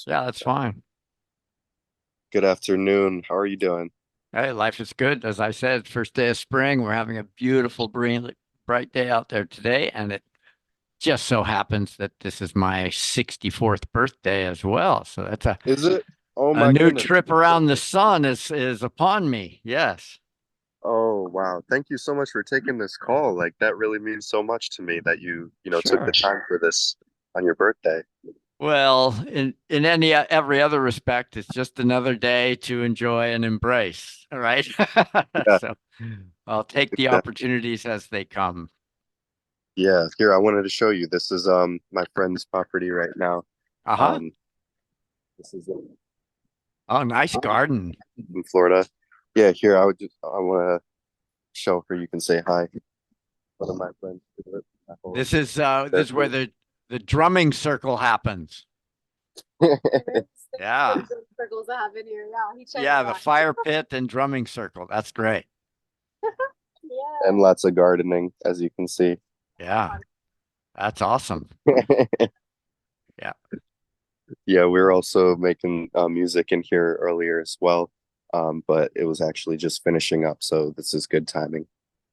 Yeah, that's fine. Good afternoon. How are you doing? Hey, life is good. As I said, first day of spring. We're having a beautiful, bright day out there today, and it just so happens that this is my 64th birthday as well. So that's Is it? Oh a my new goodness. trip around the sun is upon me. Yes. Oh wow. Thank you so much for taking this call. Like that really means so much to me that you took the Sure. time for this on your birthday. Well, in any every other respect, it's just another day to enjoy and embrace. All right. Yeah, So I'll take the exactly. opportunities as they come. Yeah, here I wanted to show you. This is my friend's property right now. Uh-huh. Um this is Oh, nice garden. in Florida. Yeah, here I want to show her you can say hi. One of my friends. This is where the drumming circle happens. Yeah. Circles that happen here. Yeah, he checks Yeah, the that. fire pit and drumming circle. That's great. And Yeah. lots of gardening, as you can see. Yeah. That's awesome. Yeah. Yeah, we were also making music in here earlier as well, but it was actually just finishing up, so this is good timing.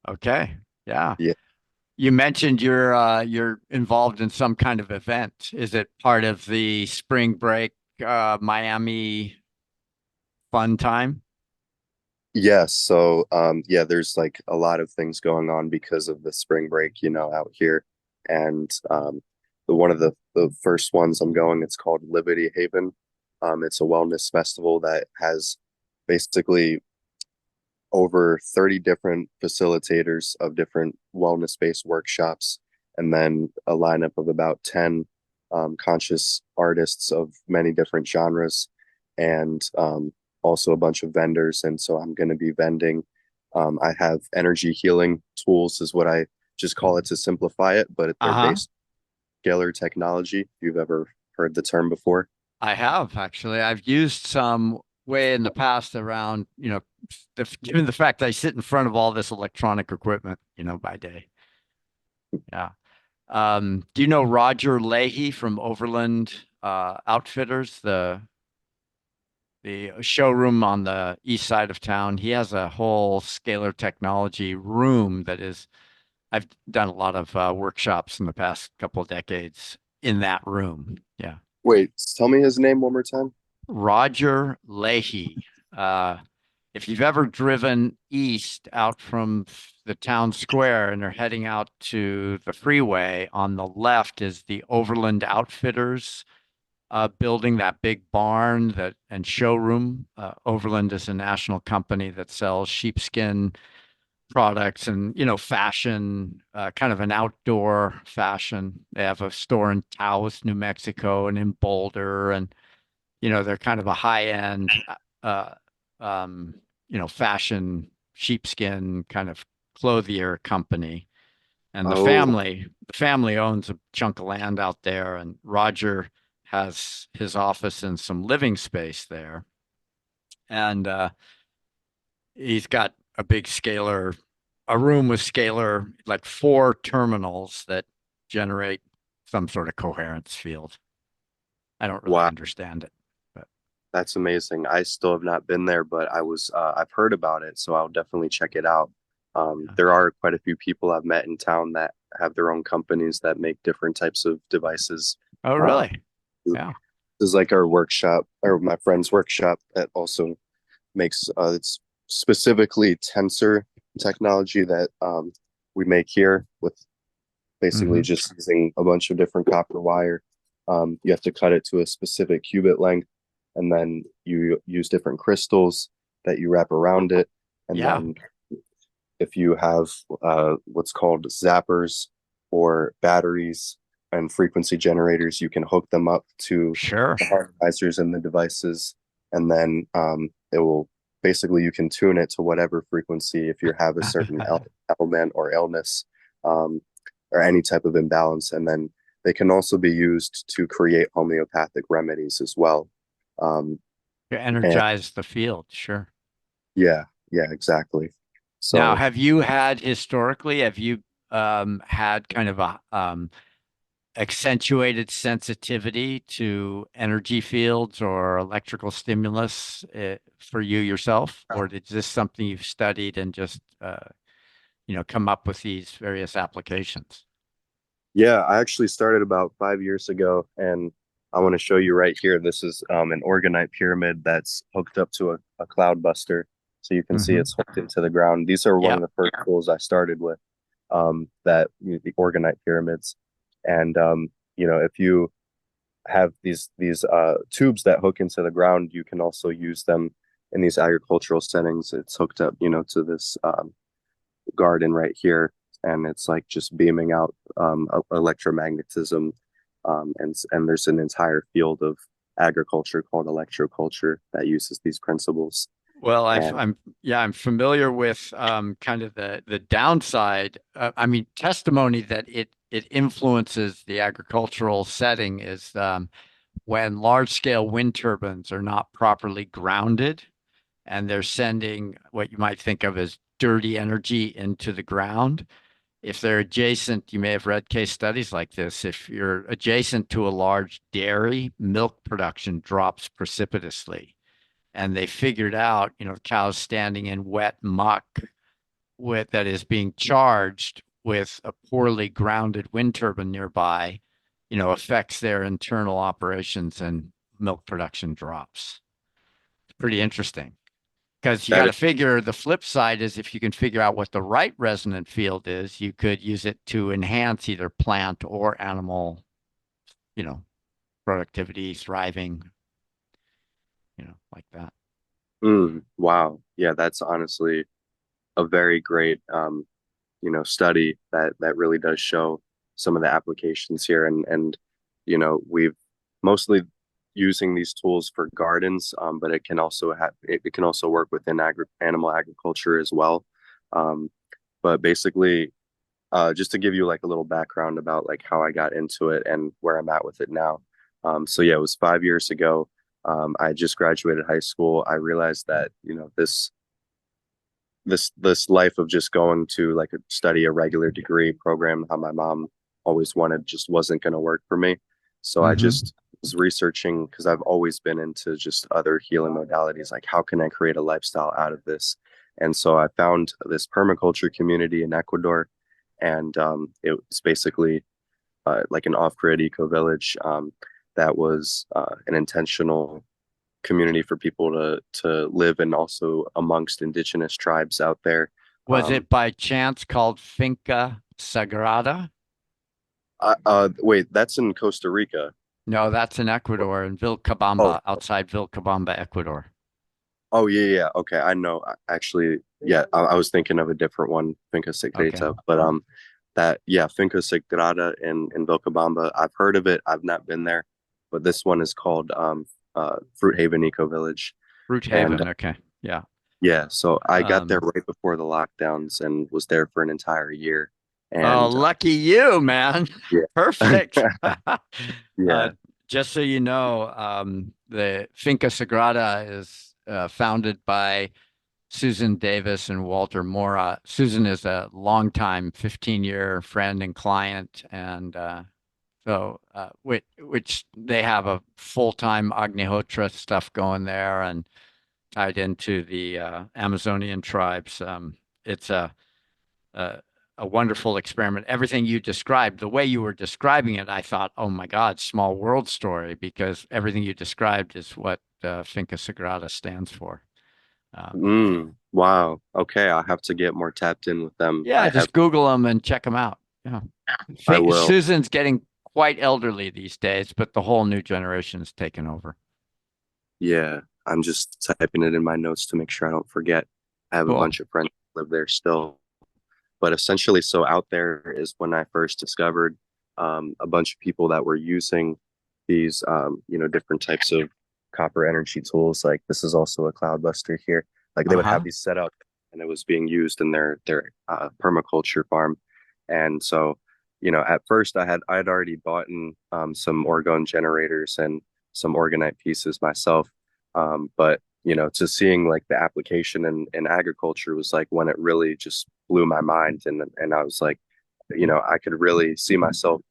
Okay. Yeah. Yeah, You mentioned you're involved in some kind of event. Is it part of the spring break Miami fun time? yes. So, yeah, there's like a lot of things going on because of the spring break, out here, and the one of the first ones I'm going, it's called Liberty Haven. It's a wellness festival that has basically over 30 different facilitators of different wellness-based workshops, and then a lineup of about 10 conscious artists of many different genres, and also a bunch of vendors. And so I'm going to be vending. I have energy healing tools, is what I just call it to simplify it, but they're Uh-huh. based scalar technology. If you've ever heard the term before. I have actually. I've used some way in the past around, given the fact that I sit in front of all this electronic equipment, by day. Yeah. Do you know Roger Leahy from Overland Outfitters, the showroom on the east side of town? He has a whole scalar technology room that is, I've done a lot of workshops in the past couple of decades in that room. Yeah. Wait, tell me his name one more time. Roger Leahy. Uh, if you've ever driven east out from the town square and are heading out to the freeway, on the left is the Overland Outfitters building, that big barn that and showroom. Overland is a national company that sells sheepskin products and fashion, kind of an outdoor fashion. They have a store in Taos, New Mexico, and in Boulder, and they're kind of a high end, uh, um, fashion sheepskin kind of clothier company. And Oh, the family owns a chunk of land out there, and Roger has his office and some living space there. And he's got a big scalar, a room with scalar, like four terminals that generate some sort of coherence field. I don't really wow. understand it, but That's amazing. I still have not been there, but I've heard about it, so I'll definitely check it out. yeah. There are quite a few people I've met in town that have their own companies that make different types of devices. Oh, Uh, really? this Yeah. is like our workshop or my friend's workshop that also makes it's specifically tensor technology that we make here with basically Hmm. just using a bunch of different copper wire. You have to cut it to a specific cubit length, and then you use different crystals that you wrap around it. And Yeah. then if you have what's called zappers or batteries and frequency generators, you can hook them up to Sure. the harmonizers in the devices, and then it will basically you can tune it to whatever frequency if you have a certain element or illness, um, or any type of imbalance, and then they can also be used to create homeopathic remedies as well. Um, To and energize the field. Sure. yeah, yeah, exactly. Now, So have you had historically, have you had kind of a accentuated sensitivity to energy fields or electrical stimulus for you yourself, or is this something you've studied and just come up with these various applications? Yeah, I actually started about 5 years ago, and I want to show you right here. This is an orgonite pyramid that's hooked up to a cloud buster. So you can see Hmm. it's hooked into the ground. These are one Yeah. of the first tools I started with, that the orgonite pyramids. And if you have these tubes that hook into the ground, you can also use them in these agricultural settings. It's hooked up, to this garden right here, and it's like just beaming out electromagnetism, and there's an entire field of agriculture called electroculture that uses these principles. Well, And I'm familiar with kind of the downside. I mean, testimony that it influences the agricultural setting is when large scale wind turbines are not properly grounded and they're sending what you might think of as dirty energy into the ground. If they're adjacent, you may have read case studies like this. If you're adjacent to a large dairy, milk production drops precipitously. And they figured out, cows standing in wet muck that is being charged with a poorly grounded wind turbine nearby, affects their internal operations and milk production drops. It's pretty interesting. Because you got that to figure the flip side is if you can figure out what the right resonant field is, you could use it to enhance either plant or animal, you know, productivity, thriving, like that. wow, yeah, that's honestly a very great study that really does show some of the applications here. And we've mostly using these tools for gardens, but it can also work within animal agriculture as well. um, but basically, just to give you like a little background about like how I got into it and where I'm at with it now. So yeah, it was 5 years ago. I just graduated high school. I realized that this life of just going to like study a regular degree program, how my mom always wanted, just wasn't going to work for me. So I Hmm. just was researching, because I've always been into just other healing modalities, like how can I create a lifestyle out of this. And so I found this permaculture community in Ecuador, and it was basically like an off-grid eco village, that was an intentional community for people to live, and also amongst indigenous tribes out there. Was Um, it by chance called Finca Sagrada? Wait, that's in Costa Rica. No, that's in Ecuador, in Oh, Vilcabamba, outside Vilcabamba, Ecuador. oh yeah, yeah. Okay, I know. Actually, yeah, I was thinking of a different one, Finca Okay. Secreta, but that yeah, Finca Sagrada in Vilcabamba. I've heard of it. I've not been there, but this one is called Fruit Haven Eco Village, Root and Haven. Okay. Yeah. yeah, so I got there Um, right before the lockdowns and was there for an entire year. oh, And lucky you, man. yeah, Perfect. Uh, yeah. just so you know, the Finca Sagrada is founded by Susan Davis and Walter Mora. Susan is a longtime 15-year friend and client, and which they have a full-time Agnihotra stuff going there and tied into the Amazonian tribes. It's a a wonderful experiment. Everything you described, the way you were describing it, I thought, oh my God, small world story, because everything you described is what Finca Sagrada stands for. Um, Wow. Okay, I'll have to get more tapped in with them. yeah, just Google them and check them out. Yeah. I will. Susan's getting quite elderly these days, but the whole new generation has taken over. Yeah, I'm just typing it in my notes to make sure I don't forget. I have a Cool. bunch of friends who live there still. But essentially, so out there is when I first discovered a bunch of people that were using these, different types of copper energy tools. Like this is also a cloud buster here. Like they would have Uh-huh. these set up, and it was being used in their permaculture farm. And so, at first I'd already bought in some orgone generators and some orgonite pieces myself. But to seeing like the application in agriculture was like when it really just blew my mind, and I was like, I could really see myself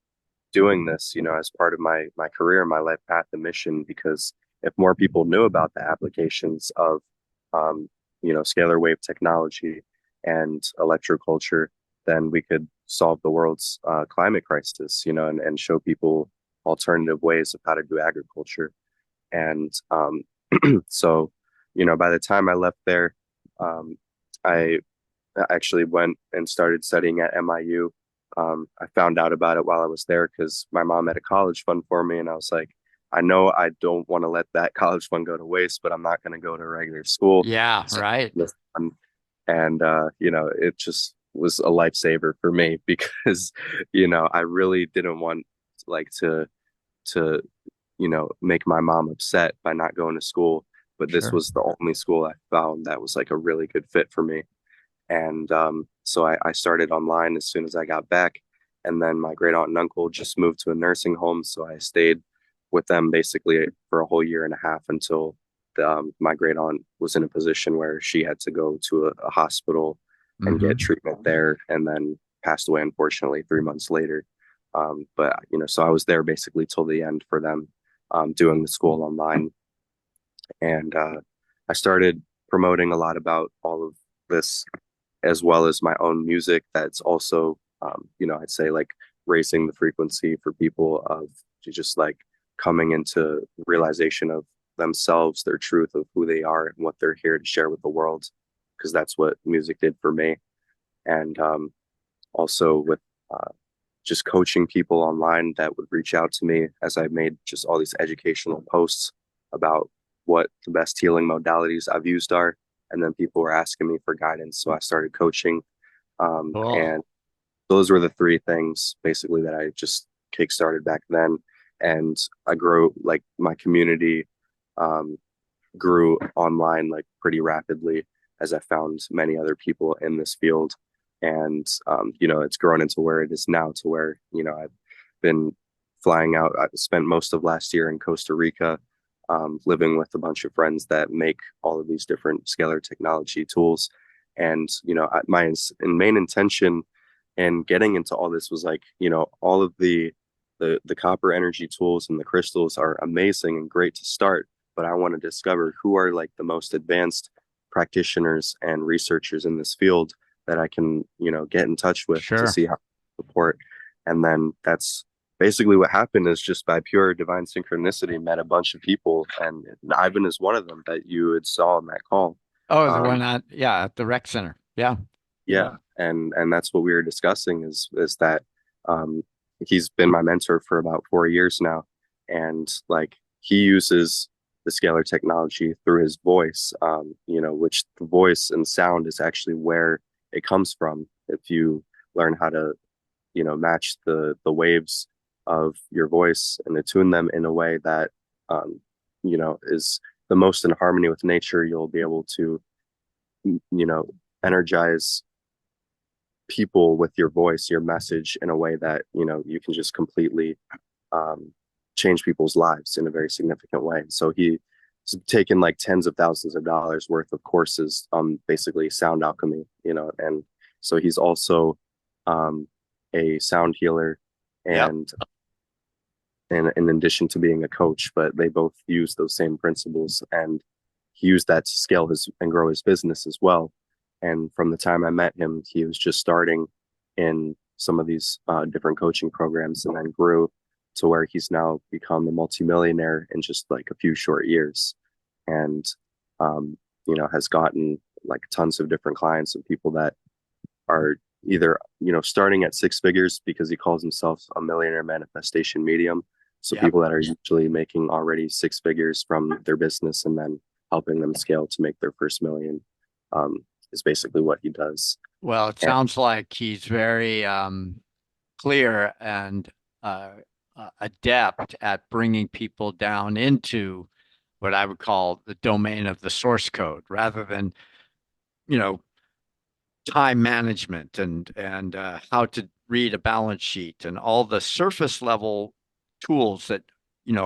doing this, as part of my career, my life path and mission, because if more people knew about the applications of um, scalar wave technology and electroculture, then we could solve the world's climate crisis, and show people alternative ways of how to do agriculture. And so, by the time I left there, I actually went and started studying at MIU. I found out about it while I was there because my mom had a college fund for me, and I was like, I know I don't want to let that college fund go to waste, but I'm not going to go to regular school. Yeah, So, right. and it just was a lifesaver for me because, I really didn't want like to make my mom upset by not going to school. But this Sure. was the only school I found that was like a really good fit for me. And so I started online as soon as I got back. And then my great aunt and uncle just moved to a nursing home. So I stayed with them basically for a whole year and a half until my great aunt was in a position where she had to go to a hospital and get Hmm. treatment there, and then passed away, unfortunately, 3 months later. But, so I was there basically till the end for them, doing the school online. And I started promoting a lot about all of this, as well as my own music that's also I'd say like raising the frequency for people of just like coming into realization of themselves, their truth of who they are and what they're here to share with the world, because that's what music did for me. And also with uh, just coaching people online that would reach out to me as I made just all these educational posts about what the best healing modalities I've used are. And then people were asking me for guidance. So I started coaching. Cool. And those were the three things basically that I just kickstarted back then. And I grew like my community um, grew online like pretty rapidly as I found many other people in this field. And, it's grown into where it is now, to where, I've been flying out. I spent most of last year in Costa Rica, living with a bunch of friends that make all of these different scalar technology tools. And, my main intention in getting into all this was like, all of the copper energy tools and the crystals are amazing and great to start, but I want to discover who are like the most advanced practitioners and researchers in this field that I can, get in touch with to Sure. see how to support. And then that's basically what happened, is just by pure divine synchronicity, met a bunch of people. And Ivan is one of them that you had saw in that call. Oh, the Um, one at the rec center. Yeah. yeah. And that's what we were discussing is that um, he's been my mentor for about 4 years now. And like he uses the scalar technology through his voice, which the voice and sound is actually where it comes from. If you learn how to, match the waves of your voice and attune them in a way that is the most in harmony with nature, you'll be able to, you know, energize people with your voice, your message, in a way that, you can just completely um, change people's lives in a very significant way. So he's taken like tens of thousands of dollars worth of courses on basically sound alchemy, and so he's also um, a sound healer, Yep. and in addition to being a coach, but they both use those same principles, and he used that to scale his and grow his business as well. And from the time I met him, he was just starting in some of these different coaching programs, and then grew to where he's now become a multimillionaire in just like a few short years. And has gotten like tons of different clients and people that are either starting at six figures, because he calls himself a millionaire manifestation medium. So Yep. people that are usually making already six figures from their business, and then helping them scale to make their first million, is basically what he does. Well, it And sounds like he's very clear and uh, adept at bringing people down into what I would call the domain of the source code, rather than, you know, time management and how to read a balance sheet and all the surface level tools that,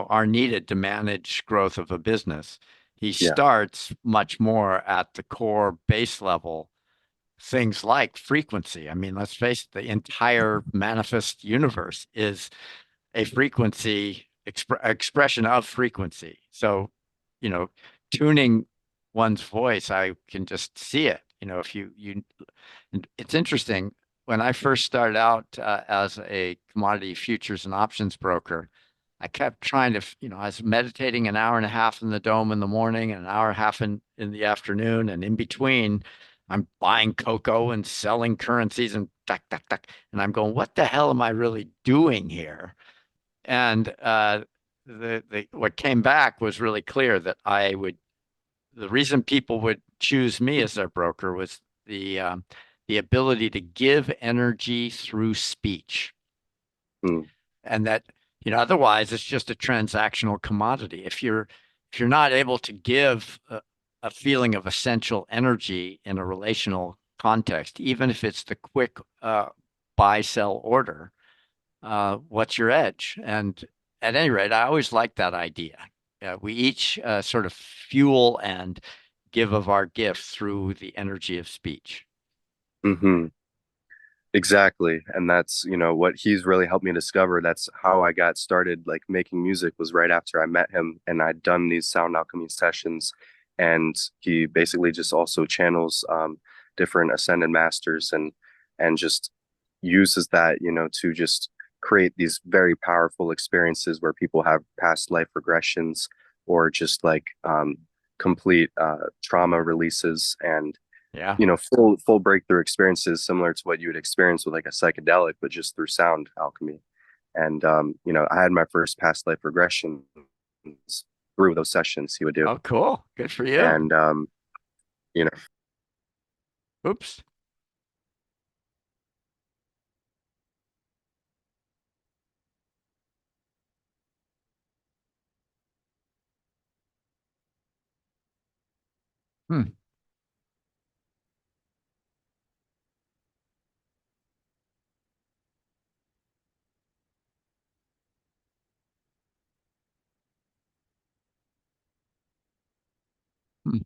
are needed to manage growth of a business. He yeah, starts much more at the core base level, things like frequency. I mean, let's face it, the entire manifest universe is a frequency expression of frequency. So, you know, tuning one's voice, I can just see it. If you, it's interesting. When I first started out as a commodity futures and options broker, I kept trying to, I was meditating an hour and a half in the dome in the morning and an hour and a half in the afternoon. And in between, I'm buying cocoa and selling currencies and tuck, tuck, tuck. And I'm going, what the hell am I really doing here? And the what came back was really clear that the reason people would choose me as their broker was the ability to give energy through speech. Mm. And that, otherwise it's just a transactional commodity. If you're not able to give a feeling of essential energy in a relational context, even if it's the quick buy sell order, what's your edge? And at any rate, I always liked that idea. We each sort of fuel and give of our gift through the energy of speech. Hmm. Exactly. And that's, what he's really helped me discover. That's how I got started, like making music was right after I met him and I'd done these sound alchemy sessions. And he basically just also channels different ascended masters and just uses that, to just create these very powerful experiences where people have past life regressions or just like complete trauma releases and Yeah. full breakthrough experiences similar to what you would experience with like a psychedelic, but just through sound alchemy. And I had my first past life regression through those sessions he would do. Oh, cool. Good for you. And you know, Oops. Hmm. Hmm.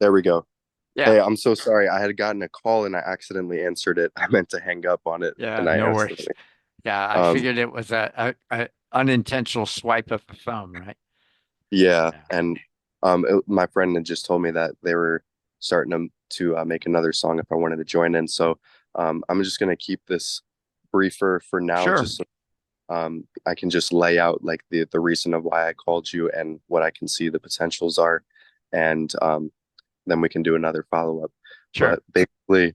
there we go. Yeah. Hey, I'm so sorry. I had gotten a call and I accidentally answered it. I meant to hang up on it Yeah. and I No worries. accidentally. Yeah. I Um, figured it was a unintentional swipe of the thumb, right? yeah, Yeah. and my friend had just told me that they were starting to make another song if I wanted to join in. So I'm just gonna keep this briefer for now, Sure. just so I can just lay out like the reason of why I called you and what I can see the potentials are, and then we can do another follow up. Sure. But basically,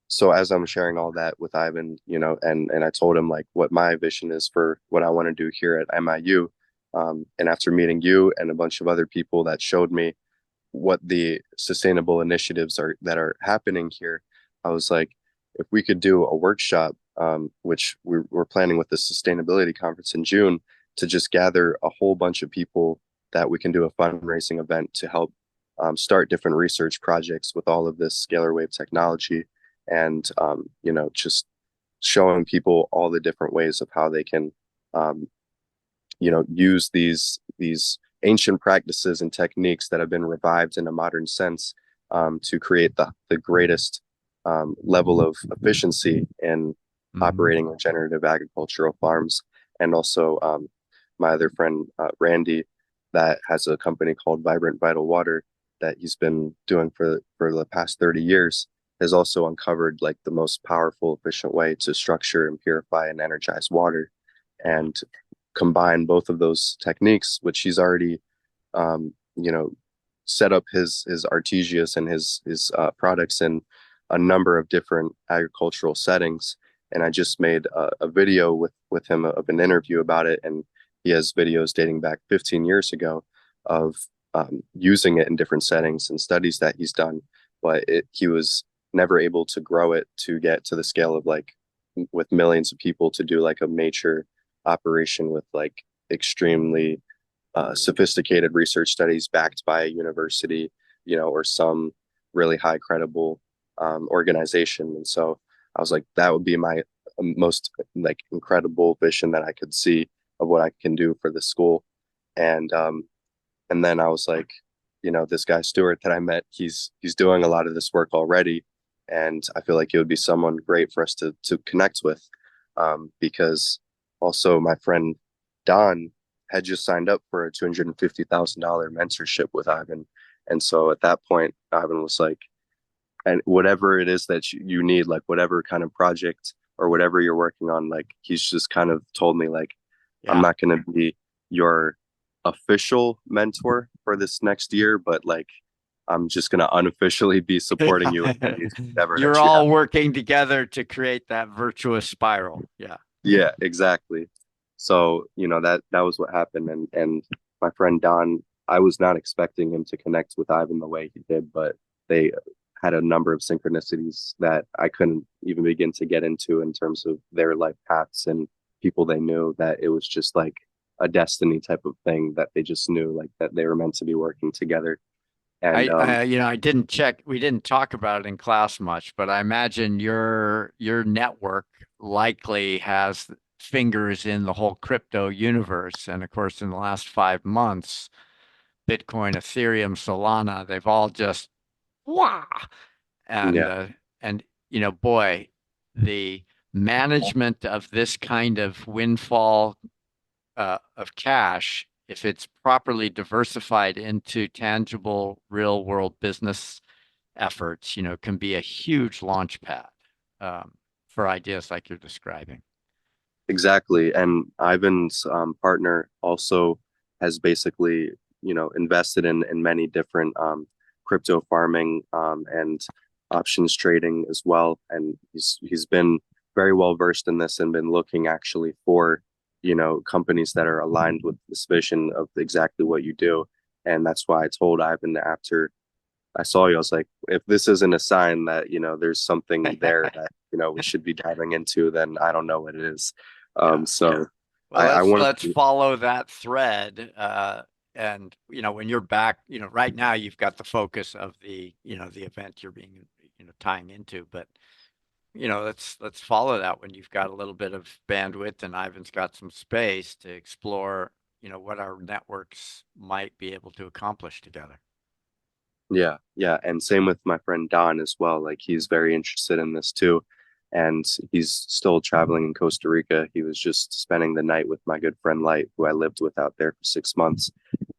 so as I'm sharing all that with Ivan, and I told him like what my vision is for what I want to do here at MIU. And after meeting you and a bunch of other people that showed me what the sustainable initiatives are that are happening here, I was like, if we could do a workshop, which we're planning with the sustainability conference in June, to just gather a whole bunch of people that we can do a fundraising event to help start different research projects with all of this scalar wave technology, and just showing people all the different ways of how they can um, use these ancient practices and techniques that have been revived in a modern sense to create the greatest level of efficiency in Hmm. operating regenerative agricultural farms. And also, my other friend Randy, that has a company called Vibrant Vital Water that he's been doing for the past 30 years, has also uncovered like the most powerful, efficient way to structure and purify and energize water. Yeah. And combine both of those techniques, which he's already, um, you know, set up his Artesius and his products in a number of different agricultural settings. And I just made a video with him of an interview about it, and he has videos dating back 15 years ago of using it in different settings and studies that he's done. But he was never able to grow it to get to the scale of like with millions of people to do like a major operation with like extremely sophisticated research studies backed by a university, or some really high credible organization. And so I was like, that would be my most like incredible vision that I could see of what I can do for the school. And and then I was like, this guy Stuart that I met, he's doing a lot of this work already, and I feel like it would be someone great for us to connect with, because also my friend Don had just signed up for a $250,000 mentorship with Ivan, and so at that point, Ivan was like, and whatever it is that you need, like whatever kind of project or whatever you're working on, like he's just kind of told me like, I'm Yeah. not going to be your official mentor for this next year, but like I'm just going to unofficially be supporting you in any endeavor You're that you have. all working together to create that virtuous spiral. Yeah. Yeah, exactly. So, that was what happened. And my friend Don, I was not expecting him to connect with Ivan the way he did, but they had a number of synchronicities that I couldn't even begin to get into in terms of their life paths and people they knew, that it was just like a destiny type of thing that they just knew like that they were meant to be working together. And I didn't check. We didn't talk about it in class much, but I imagine your network likely has fingers in the whole crypto universe. And of course, in the last 5 months, Bitcoin, Ethereum, Solana, they've all just wow. And yeah, boy, the management of this kind of windfall of cash, if it's properly diversified into tangible real world business efforts, can be a huge launch pad for ideas like you're describing. exactly. And Ivan's partner also has basically, invested in many different crypto farming and options trading as well. And he's been very well versed in this and been looking actually for, companies that are aligned with this vision of exactly what you do. And that's why I told Ivan after I saw you, I was like, if this isn't a sign that, there's something there that, we should be diving into, then I don't know what it is. Yeah. So Well, I wanted let's follow that thread. And when you're back, right now you've got the focus of the event you're being, tying into, but let's follow that when you've got a little bit of bandwidth and Ivan's got some space to explore, what our networks might be able to accomplish together. yeah, yeah. And same with my friend Don as well. Like he's very interested in this too. And he's still traveling in Costa Rica. He was just spending the night with my good friend Light, who I lived with out there for 6 months.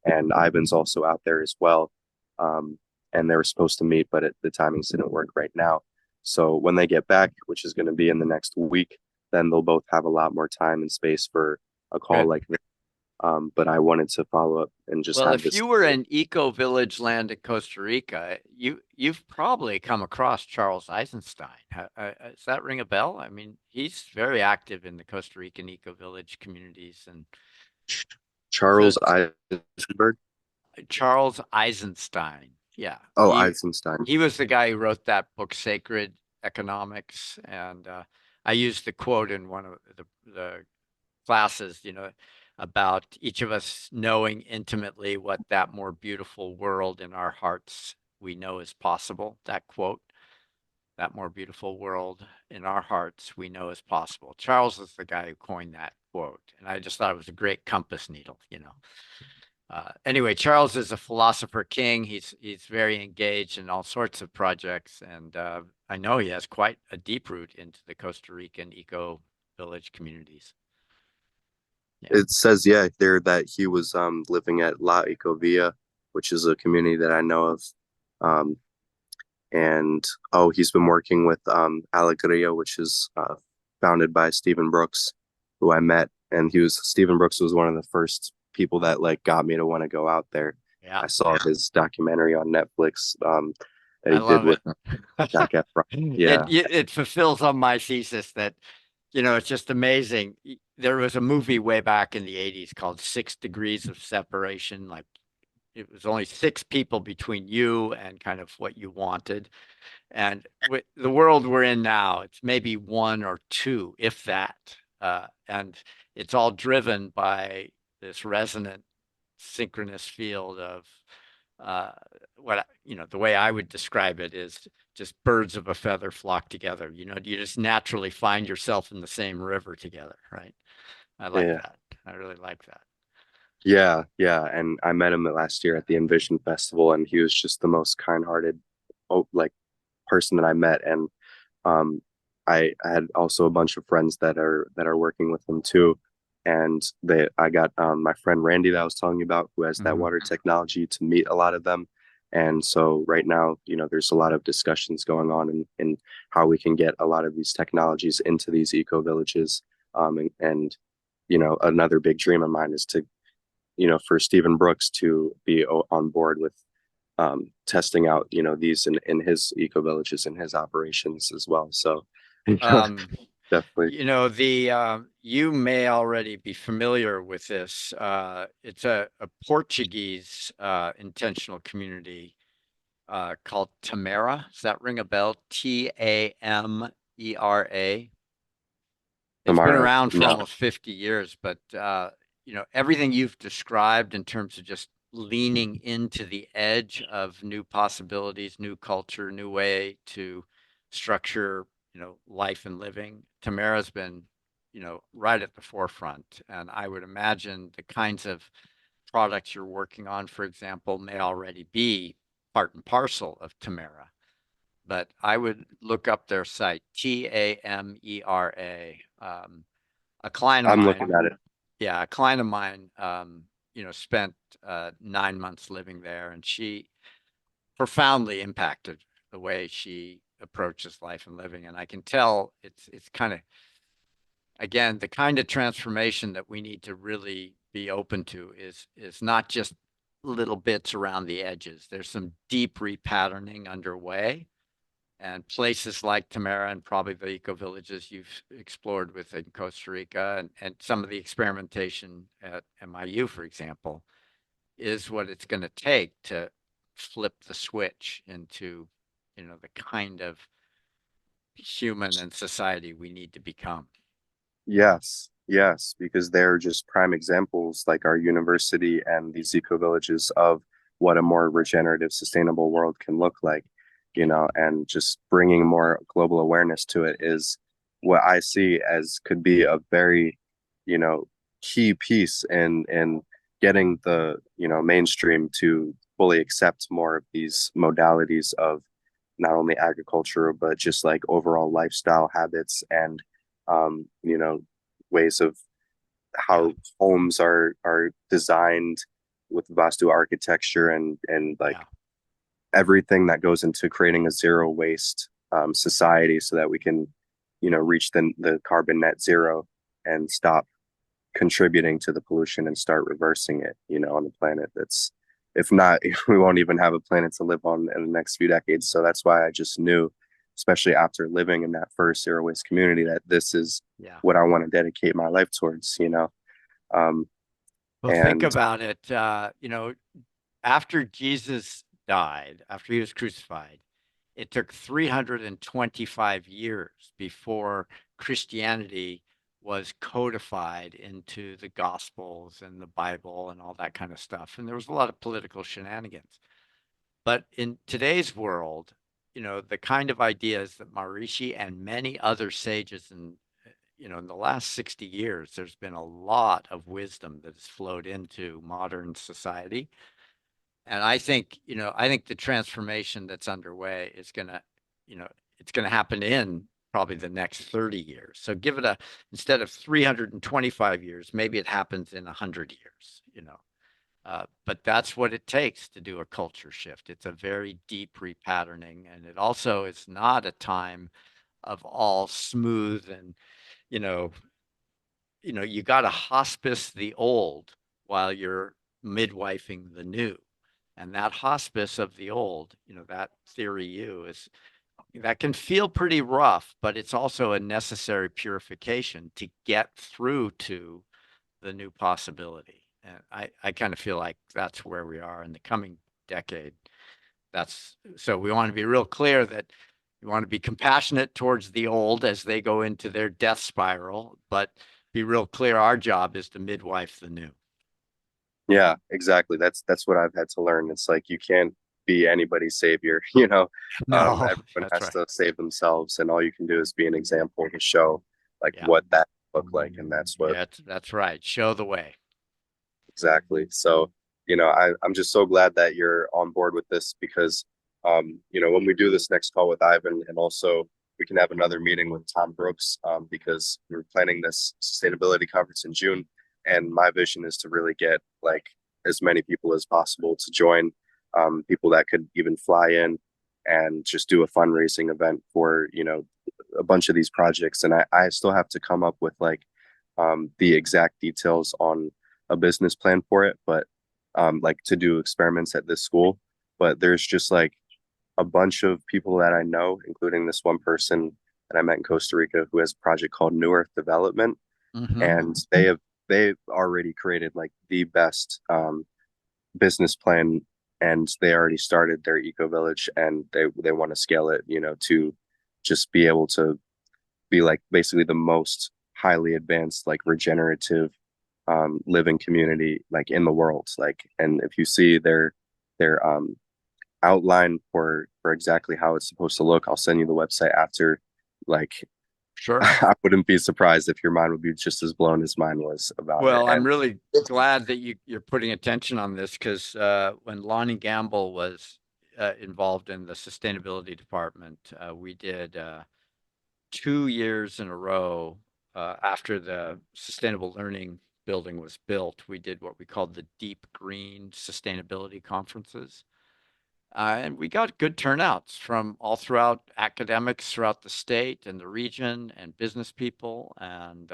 And Ivan's also out there as well. Um, and they were supposed to meet, but the timings didn't work right now. So when they get back, which is going to be in the next week, then they'll both have a lot more time and space for a call Good. like this. But I wanted to follow up and just Well, have if this. you were in eco village land in Costa Rica, you've probably come across Charles Eisenstein. Does that ring a bell? I mean, he's very active in the Costa Rican eco village communities, and Charles so Eisenberg. Charles Eisenstein. Yeah, Oh, Eisenstein. he was the guy who wrote that book, Sacred Economics, and I used the quote in one of the classes, about each of us knowing intimately what that more beautiful world in our hearts we know is possible. That quote, that more beautiful world in our hearts we know is possible. Charles is the guy who coined that quote, and I just thought it was a great compass needle. Anyway, Charles is a philosopher king. He's very engaged in all sorts of projects, and I know he has quite a deep root into the Costa Rican eco village communities. Yeah. It says, yeah, there that he was living at La Ecovia, which is a community that I know of. Um, and oh, he's been working with Alegria, which is founded by Stephen Brooks, who I met. And Stephen Brooks was one of the first people that like got me to want to go out there. Yeah, I saw his documentary on Netflix that I he did love with it. Zac Efron. Yeah, It fulfills on my thesis that, it's just amazing. There was a movie way back in the 80s called 6 Degrees of Separation. Like it was only 6 people between you and kind of what you wanted. And with the world we're in now, it's maybe one or two, if that. And it's all driven by this resonant synchronous field of uh, the way I would describe it is just birds of a feather flock together. You just naturally find yourself in the same river together, right? I like yeah, that. I really like that. yeah. And I met him last year at the Envision Festival, and he was just the most kind-hearted, like person that I met. And Um, I had also a bunch of friends that are working with him too, and I got my friend Randy that I was telling you about, who has that Hmm. water technology to meet a lot of them. And so right now, there's a lot of discussions going on in how we can get a lot of these technologies into these eco villages. And another big dream of mine is to, for Stephen Brooks to be on board with testing out, these in his eco villages and his operations as well. So, Um, definitely, you may already be familiar with this. It's a Portuguese intentional community called Tamara. Does that ring a bell? Tamera. It's been tomorrow. around for No, almost 50 years, but everything you've described in terms of just leaning into the edge of new possibilities, new culture, new way to structure, life and living. Tamara's been, right at the forefront. And I would imagine the kinds of products you're working on, for example, may already be part and parcel of Tamara. But I would look up their site, Tamera. A client of I'm looking mine, at it. yeah, a client of mine, spent 9 months living there, and she profoundly impacted the way she approaches life and living. And I can tell it's kind of, again, the kind of transformation that we need to really be open to is not just little bits around the edges. There's some deep repatterning underway. And places like Tamara and probably the eco villages you've explored within Costa Rica and some of the experimentation at MIU, for example, is what it's going to take to flip the switch into, the kind of human and society we need to become. Yes, yes, because they're just prime examples, like our university and these eco villages, of what a more regenerative, sustainable world can look like, Yeah. and just bringing more global awareness to it is what I see as could be a very, you know, key piece in getting the, mainstream to fully accept more of these modalities of not only agriculture, but just like overall lifestyle habits and ways of Yeah. how homes are designed with Vastu architecture and like Yeah. everything that goes into creating a zero waste society so that we can, reach the carbon net zero and stop contributing to the pollution and start reversing it, on the planet. That's if not, we won't even have a planet to live on in the next few decades. So that's why I just knew, especially after living in that first zero waste community, that this is Yeah. what I want to dedicate my life towards. Um, Well, think and about it. After Jesus died, after he was crucified, it took 325 years before Christianity was codified into the Gospels and the Bible and all that kind of stuff. And there was a lot of political shenanigans. But in today's world, the kind of ideas that Maharishi and many other sages in the last 60 years, there's been a lot of wisdom that has flowed into modern society. And I think the transformation that's underway is it's going to happen in probably the next 30 years. So give it instead of 325 years, maybe it happens in 100 years. But that's what it takes to do a culture shift. It's a very deep repatterning, and it also is not a time of all smooth and, you know, you got to hospice the old while you're midwifing the new. And that hospice of the old, that theory that can feel pretty rough, but it's also a necessary purification to get through to the new possibility. And I kind of feel like that's where we are in the coming decade. So we want to be real clear that we want to be compassionate towards the old as they go into their death spiral, but be real clear our job is to midwife the new. Yeah, exactly. That's what I've had to learn. It's like you can't be anybody's savior, you know. No, Everyone that's has right. to save themselves, and all you can do is be an example to show like Yeah. what that look like, and that's what Yeah, that's right. Show the way. exactly. So, I'm just so glad that you're on board with this because, when we do this next call with Ivan, and also we can have another meeting with Tom Brooks, because we're planning this sustainability conference in June, and my vision is to really get like as many people as possible to join, people that could even fly in and just do a fundraising event for, a bunch of these projects. And I still have to come up with like, the exact details on a business plan for it, but like to do experiments at this school. But there's just like a bunch of people that I know, including this one person that I met in Costa Rica who has a project called New Earth Development, Hmm. and they've already created like the best business plan, and they already started their eco village, and they want to scale it, to just be able to be like basically the most highly advanced like regenerative living community like in the world. Like, and if you see their outline for exactly how it's supposed to look, I'll send you the website after. Like, Sure. I wouldn't be surprised if your mind would be just as blown as mine was about it. Well, I'm And really glad that you're putting attention on this because when Lonnie Gamble was involved in the sustainability department, we did 2 years in a row after the sustainable learning building was built. We did what we called the Deep Green Sustainability Conferences. And we got good turnouts from all throughout academics throughout the state and the region, and business people, and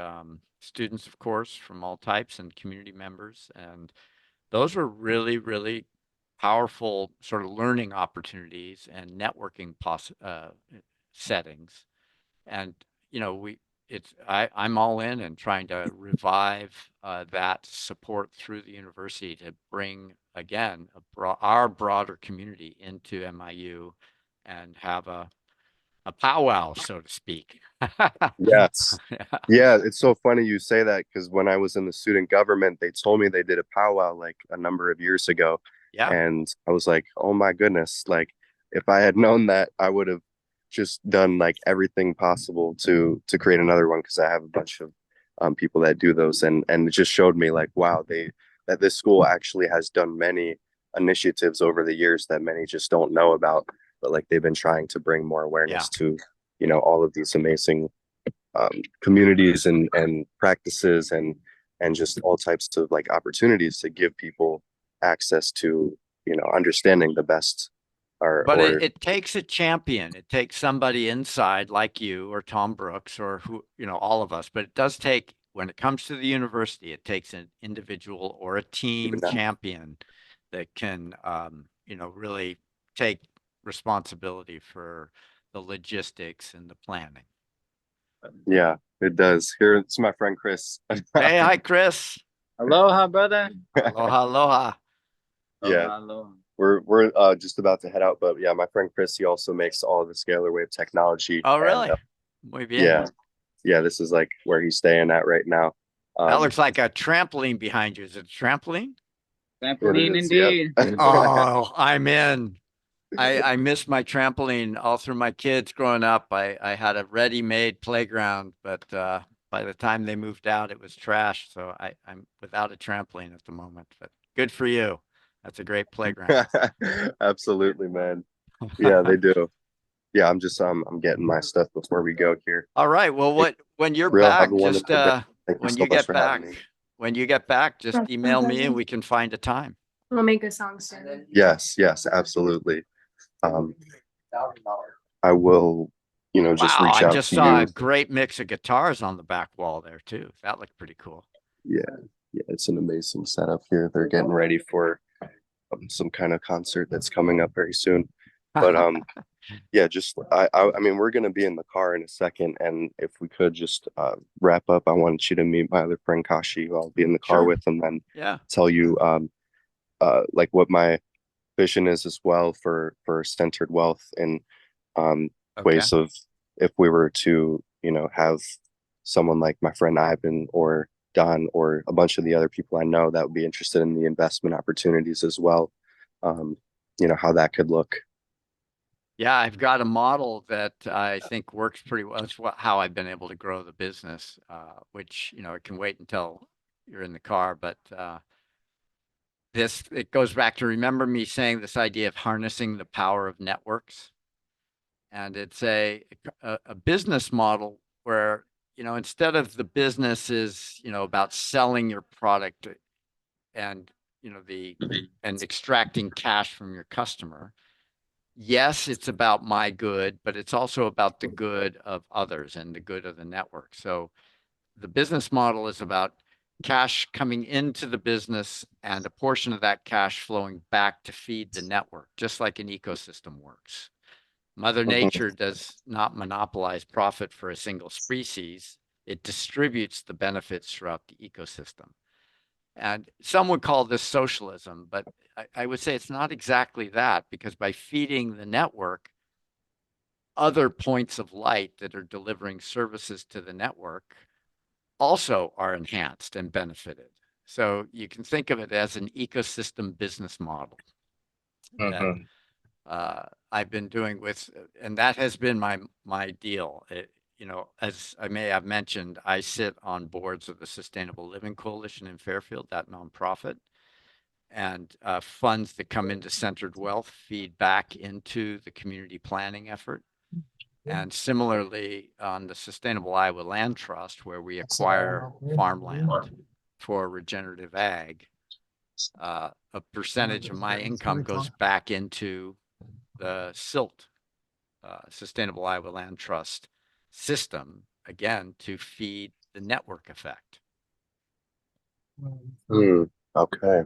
students, of course, from all types, and community members. And those were really, really powerful sort of learning opportunities and networking settings. And I'm all in and trying to revive that support through the university to bring again our broader community into MIU and have a powwow, so to speak. yes, Yeah. yeah, it's so funny you say that because when I was in the student government, they told me they did a powwow like a number of years ago. Yeah. And I was like, oh my goodness, like if I had known that, I would have just done like everything possible to create another one because I have a bunch of people that do those, and it just showed me like, wow, that this school actually has done many initiatives over the years that many just don't know about, but like they've been trying to bring more Yeah. awareness to, all of these amazing communities and practices and just all types of like opportunities to give people access to, understanding the best But it, or it takes a champion. It takes somebody inside like you or Tom Brooks or who, all of us. But it does take, when it comes to the university, it takes an individual or a even team now. champion that can, really take responsibility for the logistics and the planning. Yeah, it does. Here, it's my friend Chris. Hey, hi, Chris. Aloha, brother. Aloha, aloha. Yeah, Aloha, aloha. we're just about to head out, but yeah, my friend Chris, he also makes all of the scalar wave technology, Oh, and really? Muy bien. yeah, yeah, this is like where he's staying at right now. That Um, looks like a trampoline behind you. Is it a trampoline? it Trampoline is, yeah. indeed. Oh, I'm in. I missed my trampoline all through my kids growing up. I had a ready-made playground, but by the time they moved out, it was trash. So I'm without a trampoline at the moment. But good for you. That's a great playground. Absolutely, man. Yeah, they do. Yeah, I'm getting my stuff before we go here. All right. Well, Hey, when you're Real, have a back, just wonderful day. Thank you when so you much get for having back, me. just email me and we can find a time. We'll make a song soon. Yes, yes, absolutely. Um, I will, just Wow, reach I out just to saw you. a great mix of guitars on the back wall there too. That looked pretty cool. Yeah, yeah, it's an amazing setup here. They're getting ready for some kind of concert that's coming up very soon. But yeah, just I mean, we're gonna be in the car in a second, and if we could just wrap up, I wanted you to meet my other friend Kashi, who I'll be in the car Sure. with, and then Yeah. tell you like what my vision is as well for centered wealth and Okay. ways of if we were to, you know, have someone like my friend Ivan or Don or a bunch of the other people I know that would be interested in the investment opportunities as well. Um, you know, how that could look. Yeah, I've got a model that I think works pretty well. It's how I've been able to grow the business, which, it can wait until you're in the car. But it goes back to remember me saying this idea of harnessing the power of networks. And it's a business model where, instead of the business is, about selling your product and, and extracting cash from your customer. Yes, it's about my good, but it's also about the good of others and the good of the network. So the business model is about cash coming into the business and a portion of that cash flowing back to feed the network, just like an ecosystem works. Mother Mhm, Nature does not monopolize profit for a single species. It distributes the benefits throughout the ecosystem. And some would call this socialism, but I would say it's not exactly that because by feeding the network, other points of light that are delivering services to the network also are enhanced and benefited. So you can think of it as an ecosystem business model that mhm. I've been doing with, and that has been my deal. As I may have mentioned, I sit on boards of the Sustainable Living Coalition in Fairfield, that nonprofit, and funds that come into Centered Wealth feed back into the community planning effort. And similarly, on the Sustainable Iowa Land Trust, where we acquire farmland for regenerative ag, a percentage of my income goes back into the SILT, Sustainable Iowa Land Trust system, again, to feed the network effect. Hmm. Okay.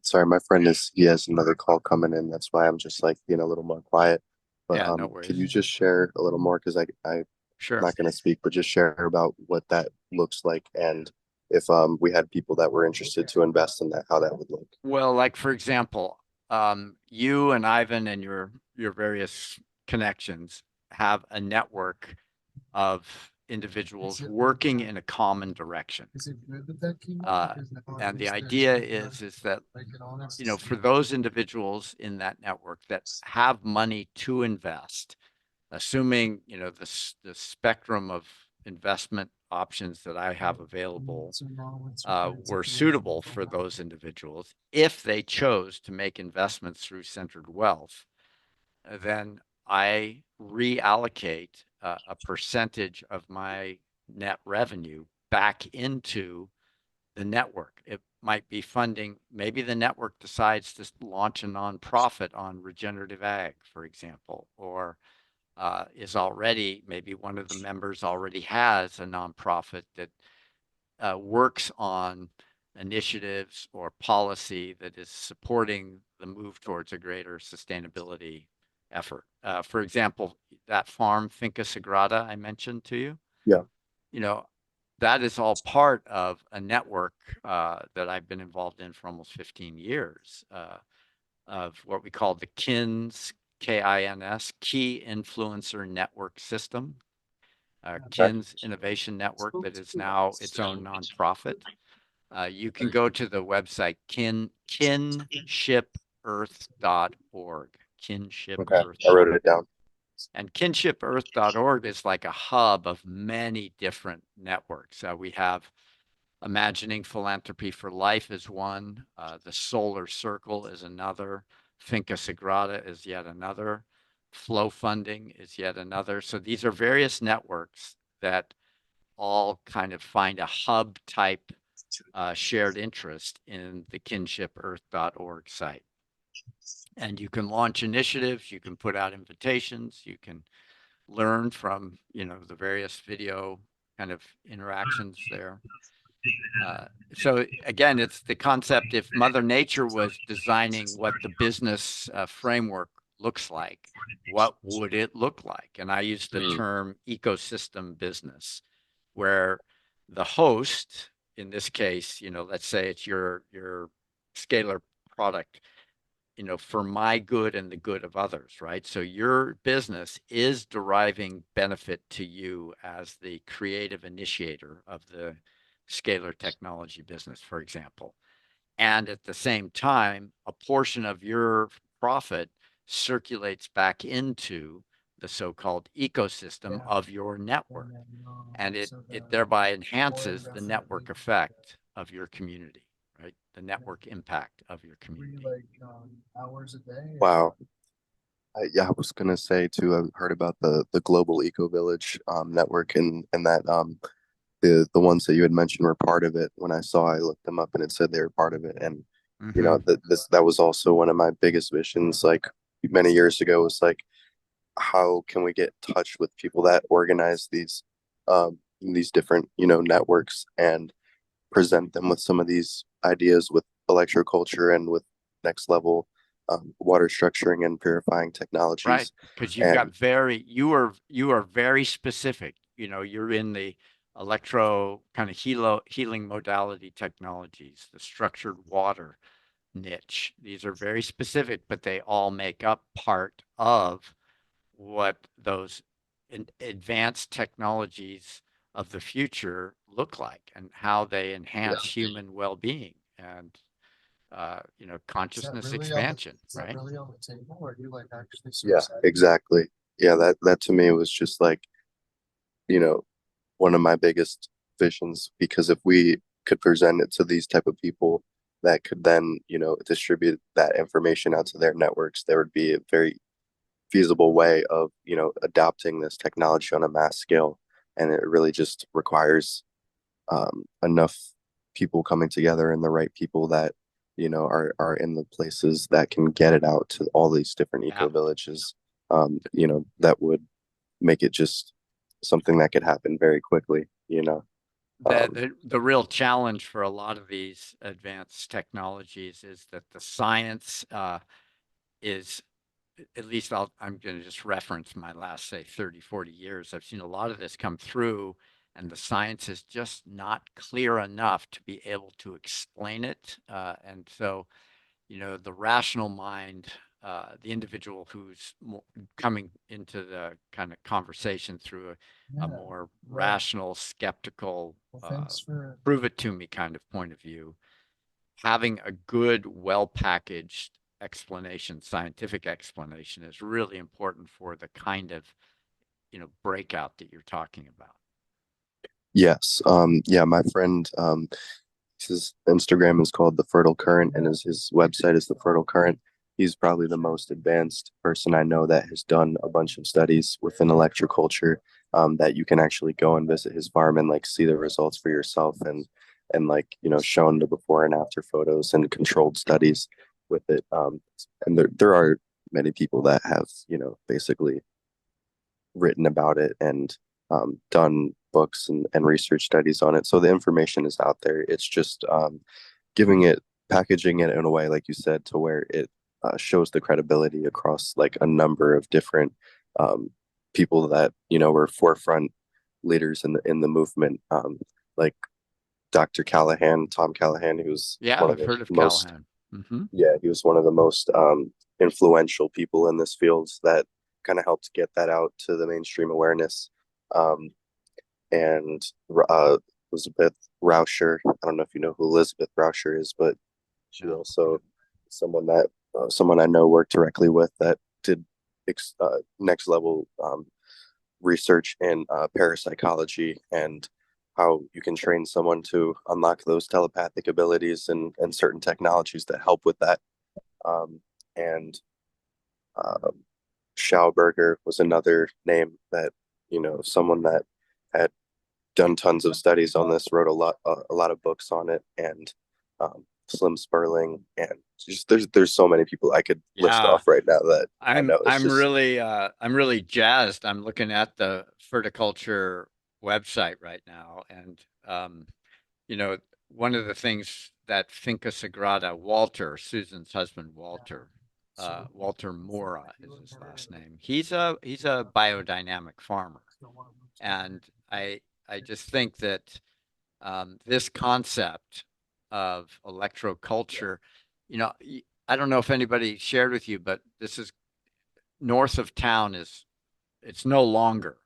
Sorry, my friend he has another call coming in. That's why I'm just like being a little more quiet. But Yeah, no could you worries. just share a little more? Because I'm Sure. not going to speak, but just share about what that looks like and if we had people that were interested to invest in that, how that would look. Well, like for example, you and Ivan and your various connections have a network of individuals working in a common direction. Uh, and the idea is that, for those individuals in that network that have money to invest, assuming, the spectrum of investment options that I have available were suitable for those individuals, if they chose to make investments through centered wealth, then I reallocate a percentage of my net revenue back into the network. It might be funding, maybe the network decides to launch a nonprofit on regenerative ag, for example, or is already, maybe one of the members already has a nonprofit that works on initiatives or policy that is supporting the move towards a greater sustainability effort. For example, that farm, Finca Sagrada, I mentioned to you, Yeah. you know, that is all part of a network that I've been involved in for almost 15 years of what we call the KINS, Key Influencer Network System, Okay. KINS Innovation Network that is now its own nonprofit. You can go to the website kinshipearth.org, Okay. I kinshipearth.org. wrote it down. And kinshipearth.org is like a hub of many different networks. We have Imagining Philanthropy for Life is one. The Solar Circle is another. Finca Sagrada is yet another. Flow Funding is yet another. So these are various networks that all kind of find a hub type shared interest in the kinshipearth.org site. And you can launch initiatives, you can put out invitations, you can learn from, the various video kind of interactions there. So again, it's the concept if Mother Nature was designing what the business framework looks like, what would it look like? And I use the Mm. term ecosystem business, where the host, in this case, let's say it's your scalar product, for my good and the good of others, right? So your business is deriving benefit to you as the creative initiator of the scalar technology business, for example. And at the same time, a portion of your profit circulates back into the so-called ecosystem of your network. And it thereby enhances the network effect of your community, right? The network impact of your community. Wow. Yeah, I was gonna say too. I've heard about the global eco village network, and that the ones that you had mentioned were part of it. When I looked them up and it said they were part of it. And Mm-hmm. that was also one of my biggest visions, like many years ago, was like, how can we get in touch with people that organize these different networks and present them with some of these ideas with electroculture and with next level water structuring and purifying Right, technologies. because And you are very specific. You're in the electro kind of healing modality technologies, the structured water niche. These are very specific, but they all make up part of what those advanced technologies of the future look like and how they yeah, enhance human well-being and consciousness expansion, right? yeah, exactly. Yeah, that to me was just like, you know, one of my biggest visions, because if we could present it to these type of people that could then, distribute that information out to their networks, there would be a very feasible way of, adopting this technology on a mass scale. And it really just requires enough people coming together and the right people that, are in the places that can get it out to all these different Yeah. eco villages. That would make it just something that could happen very quickly. The, Um, the real challenge for a lot of these advanced technologies is that the science is, at least I'm going to just reference my last, say, 30, 40 years. I've seen a lot of this come through, and the science is just not clear enough to be able to explain it. And so, the rational mind, the individual who's coming into the kind of conversation through a more rational, skeptical, prove it to me kind of point of view, having a good, well-packaged explanation, scientific explanation is really important for the kind of, breakout that you're talking about. yes. Yeah, my friend, his Instagram is called The Fertile Current, and his website is The Fertile Current. He's probably the most advanced person I know that has done a bunch of studies within electroculture, that you can actually go and visit his farm and like see the results for yourself, and like shown the before and after photos and controlled studies with it. And there are many people that have basically written about it and done books and research studies on it. So the information is out there. It's just giving it, packaging it in a way, like you said, to where it shows the credibility across like a number of different um, people that were forefront leaders in the movement, like Dr. Callahan, Tom Callahan, who's Yeah, one of I've the heard of most, Callahan. Hmm. yeah, he was one of the most influential people in this field that kind of helped get that out to the mainstream awareness. Um, and Elizabeth Rauscher, I don't know if you know who Elizabeth Rauscher is, but she No. also someone that someone I know worked directly with that did next level research in parapsychology and how you can train someone to unlock those telepathic abilities and certain technologies that help with that. And uh, Schauberger was another name that, someone that had done tons of studies on this, wrote a lot of books on it, and Slim Sperling, and just there's so many people I could list Yeah, off right now that I I'm know. It's I'm just really I'm really jazzed. I'm looking at the Ferticulture website right now, and you know, one of the things that Finca Sagrada, Walter, Susan's husband, Walter Mora is his last name. He's a biodynamic farmer, and I I just think that this concept of electroculture, you know, I don't know if anybody shared with you, but this is north of town is it's no longer.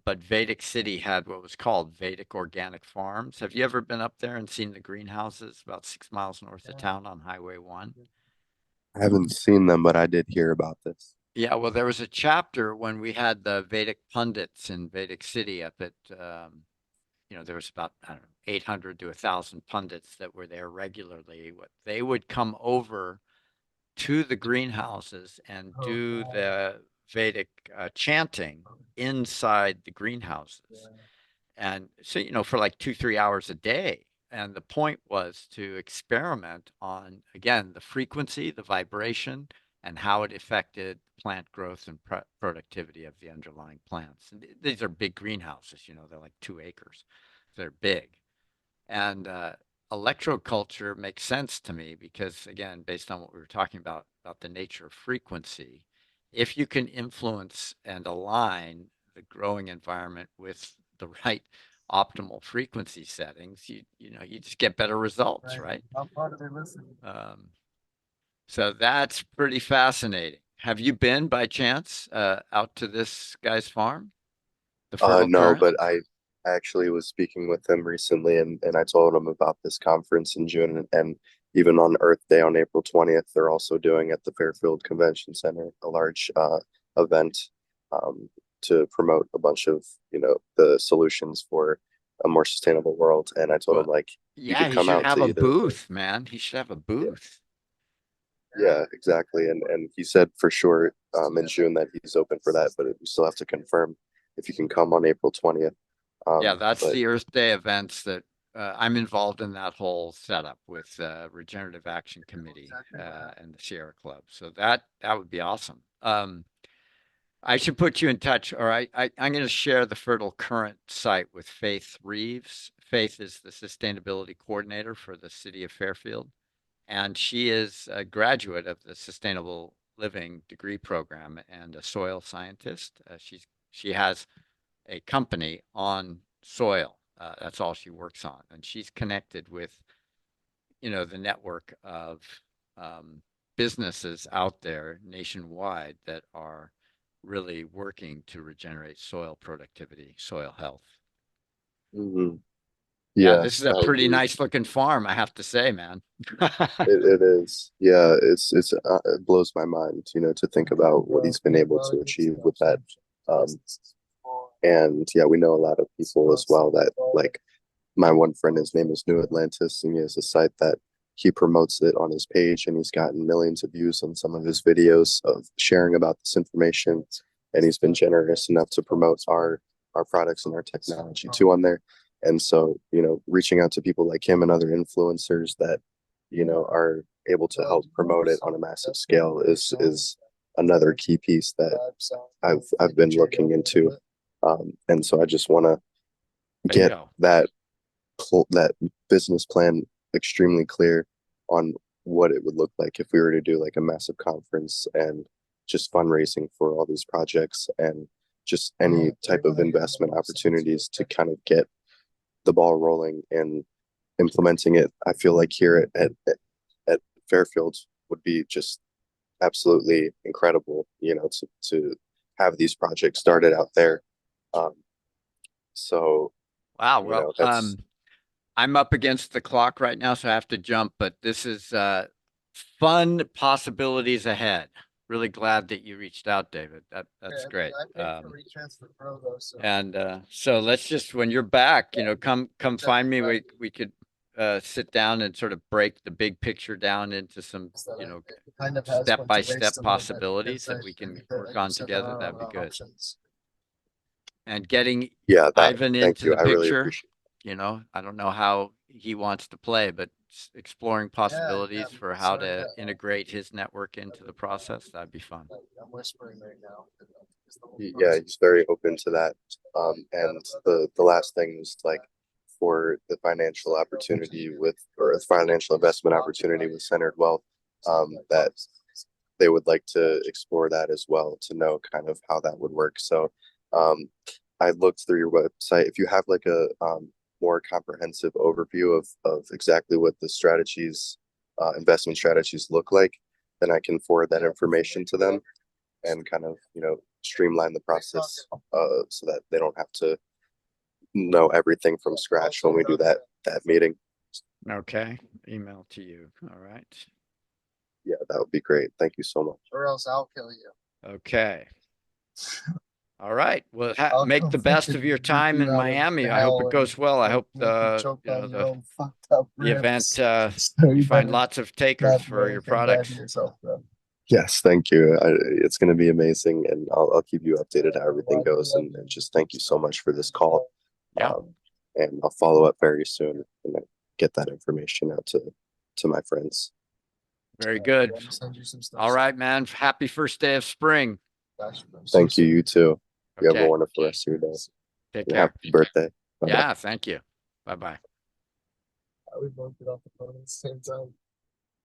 But Vedic City had what was called Vedic Organic Farms. Have you ever been up there and seen the greenhouses about 6 miles north of town on Highway 1? I haven't seen them, but I did hear about this. Yeah, well, there was a chapter when we had the Vedic pundits in Vedic City up at, there was about, I don't know, 800 to 1,000 pundits that were there regularly. What they would come over to the greenhouses and do the Vedic chanting inside the greenhouses. And so, for like 2, 3 hours a day. And the point was to experiment on, again, the frequency, the vibration, and how it affected plant growth and productivity of the underlying plants. And these are big greenhouses, they're like 2 acres. They're big. And electroculture makes sense to me because, again, based on what we were talking about the nature of frequency, if you can influence and align the growing environment with the right optimal frequency settings, you just get better results, right? Um, so that's pretty fascinating. Have you been by chance out to this guy's farm, the Fertile No, Current? but I actually was speaking with him recently, and I told him about this conference in June, and even on Earth Day on April 20th, they're also doing at the Fairfield Convention Center a large event um, to promote a bunch of, the solutions for a more sustainable world. And I told him Well, like you yeah, could he come should out have to a either of those. booth, man. He should have a Yeah, booth. yeah, exactly. And he said for sure in June that he's open for that, but we still have to confirm if you can come on April 20th. Yeah, that's But the Earth Day events that I'm involved in that whole setup with Regenerative Action Committee and the Sierra Club. So that would be awesome. I should put you in touch, or I'm going to share the Fertile Current site with Faith Reeves. Faith is the sustainability coordinator for the city of Fairfield, and she is a graduate of the Sustainable Living degree program and a soil scientist. She has a company on soil. That's all she works on, and she's connected with the network of um, businesses out there nationwide that are really working to regenerate soil productivity, soil health. mhm, Yeah, yeah, this is a that would pretty be nice looking farm, I have to say, man. it is. Yeah, it's it blows my mind, to think about what he's been able to achieve with that. Um, and yeah, we know a lot of people as well that like my one friend, his name is New Atlantis, and he has a site that he promotes it on his page, and he's gotten millions of views on some of his videos of sharing about this information. And he's been generous enough to promote our products and our technology too on there. And so, reaching out to people like him and other influencers that, are able to help promote it on a massive scale is another key piece that I've been looking into. And so I just want to get Bingo. that business plan extremely clear on what it would look like if we were to do like a massive conference and just fundraising for all these projects and just any type of investment opportunities to kind of get the ball rolling and implementing it. I feel like here at Fairfield would be just absolutely incredible, to have these projects started out there. Um, so, Wow. Well, that's I'm up against the clock right now, so I have to jump, but this is fun possibilities ahead. Really glad that you reached out, David. That's great. And so let's just when you're back, come find me. We could sit down and sort of break the big picture down into some, step by step possibilities that we can work on together. That'd be good. And getting yeah, that Ivan thank into you. the I really picture, appreciate I don't know how he wants to play, but exploring possibilities for how to integrate his network into the process, that'd be fun. it. Yeah, he's very open to that. And the last thing was like for the financial opportunity with, or a financial investment opportunity with Centered Wealth, that they would like to explore that as well to know kind of how that would work. So I looked through your website. If you have like a more comprehensive overview of exactly what the strategies, investment strategies look like, then I can forward that information to them and kind of, streamline the process so that they don't have to know everything from scratch when we do that meeting. Okay, email to you. All right. Yeah, that would be great. Thank you so much. Or else I'll kill you. Okay. All right. Well, I'll make come the best fucking of your rip time you in out of Miami. I hope it hell goes and, well. I hope make you the, choke you know, on your the, own fucked up the event, rips. you find lots of takers for your products. Yourself, bro. Yes, thank you. It's going to be amazing, and I'll keep you updated how everything goes. And just thank you so much for this call. Yeah. And I'll follow up very soon and get that information out to my friends. Very good. I'm gonna send you some stuff. All right, man. Happy first day of spring. Gotcha, bro. Thank you. You too. You have a Okay. wonderful rest of your day. Take And care. happy birthday. Bye-bye. Yeah. Thank you. Bye-bye. We both get off the phone at the same time.